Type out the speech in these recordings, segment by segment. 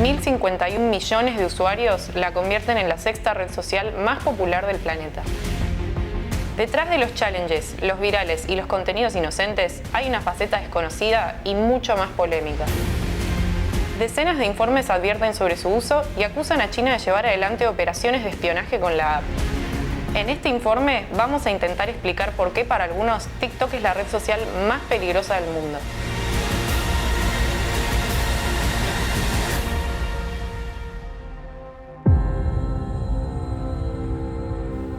1.051 millones de usuarios la convierten en la sexta red social más popular del planeta. Detrás de los challenges, los virales y los contenidos inocentes hay una faceta desconocida y mucho más polémica. Decenas de informes advierten sobre su uso y acusan a China de llevar adelante operaciones de espionaje con la app. En este informe vamos a intentar explicar por qué para algunos TikTok es la red social más peligrosa del mundo.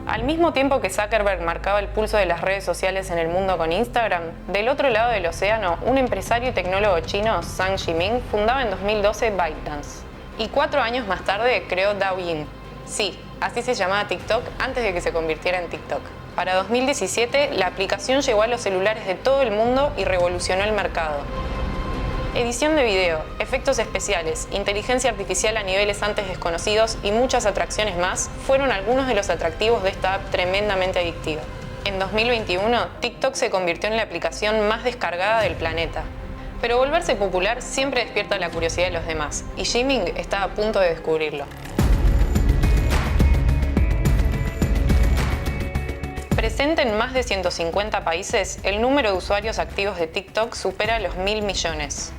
Al mismo tiempo que Zuckerberg marcaba el pulso de las redes sociales en el mundo con Instagram, del otro lado del océano, un empresario y tecnólogo chino, Zhang Yiming, fundaba en 2012 ByteDance. Y 4 años más tarde creó Douyin. Sí, así se llamaba TikTok antes de que se convirtiera en TikTok. Para 2017, la aplicación llegó a los celulares de todo el mundo y revolucionó el mercado. Edición de video, efectos especiales, inteligencia artificial a niveles antes desconocidos y muchas atracciones más fueron algunos de los atractivos de esta app tremendamente adictiva. En 2021, TikTok se convirtió en la aplicación más descargada del planeta. Pero volverse popular siempre despierta la curiosidad de los demás, y Yiming está a punto de descubrirlo. Presente en más de 150 países, el número de usuarios activos de TikTok supera los 1.000 millones.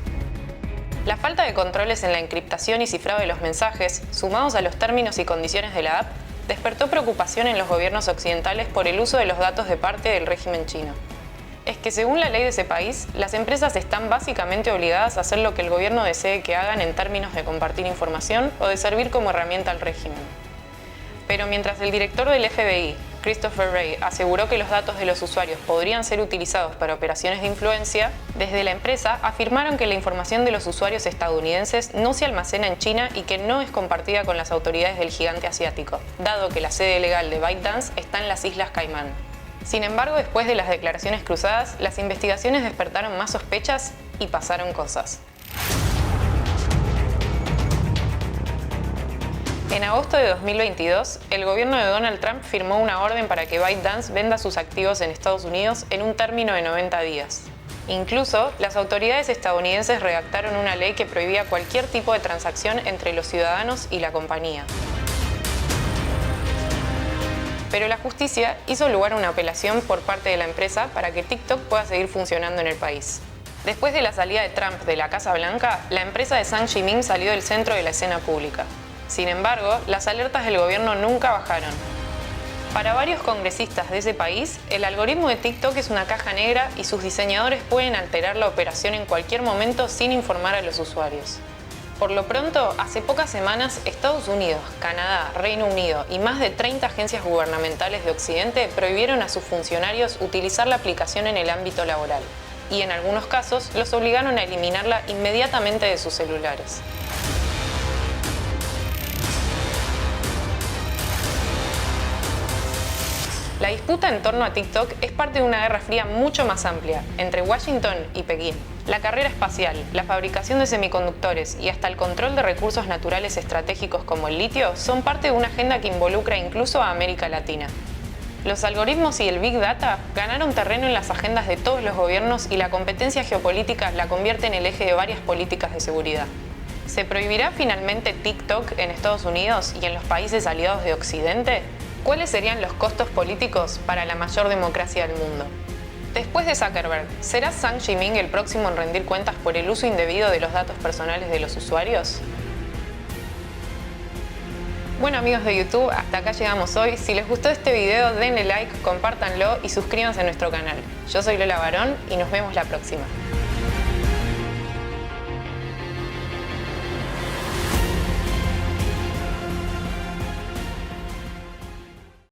La falta de controles en la encriptación y cifrado de los mensajes, sumados a los términos y condiciones de la app, despertó preocupación en los gobiernos occidentales por el uso de los datos de parte del régimen chino. Es que según la ley de ese país, las empresas están básicamente obligadas a hacer lo que el gobierno desee que hagan en términos de compartir información o de servir como herramienta al régimen. Pero mientras el director del FBI, Christopher Wray, aseguró que los datos de los usuarios podrían ser utilizados para operaciones de influencia, desde la empresa afirmaron que la información de los usuarios estadounidenses no se almacena en China y que no es compartida con las autoridades del gigante asiático, dado que la sede legal de ByteDance está en las Islas Caimán. Sin embargo, después de las declaraciones cruzadas, las investigaciones despertaron más sospechas y pasaron cosas. En agosto de 2022, el gobierno de Donald Trump firmó una orden para que ByteDance venda sus activos en Estados Unidos en un término de 90 días. Incluso, las autoridades estadounidenses redactaron una ley que prohibía cualquier tipo de transacción entre los ciudadanos y la compañía. Pero la justicia hizo lugar a una apelación por parte de la empresa para que TikTok pueda seguir funcionando en el país. Después de la salida de Trump de la Casa Blanca, la empresa de Zhang Yiming salió del centro de la escena pública. Sin embargo, las alertas del gobierno nunca bajaron. Para varios congresistas de ese país, el algoritmo de TikTok es una caja negra y sus diseñadores pueden alterar la operación en cualquier momento sin informar a los usuarios. Por lo pronto, hace pocas semanas, Estados Unidos, Canadá, Reino Unido y más de 30 agencias gubernamentales de Occidente prohibieron a sus funcionarios utilizar la aplicación en el ámbito laboral y, en algunos casos, los obligaron a eliminarla inmediatamente de sus celulares. La disputa en torno a TikTok es parte de una guerra fría mucho más amplia, entre Washington y Pekín. La carrera espacial, la fabricación de semiconductores y hasta el control de recursos naturales estratégicos como el litio son parte de una agenda que involucra incluso a América Latina. Los algoritmos y el Big Data ganaron terreno en las agendas de todos los gobiernos y la competencia geopolítica la convierte en el eje de varias políticas de seguridad. ¿Se prohibirá finalmente TikTok en Estados Unidos y en los países aliados de Occidente? ¿Cuáles serían los costos políticos para la mayor democracia del mundo? Después de Zuckerberg, ¿será Zhang Yiming el próximo en rendir cuentas por el uso indebido de los datos personales de los usuarios? Bueno, amigos de YouTube, hasta acá llegamos hoy. Si les gustó este video, denle like, compártanlo y suscríbanse a nuestro canal. Yo soy Lola Barón y nos vemos la próxima.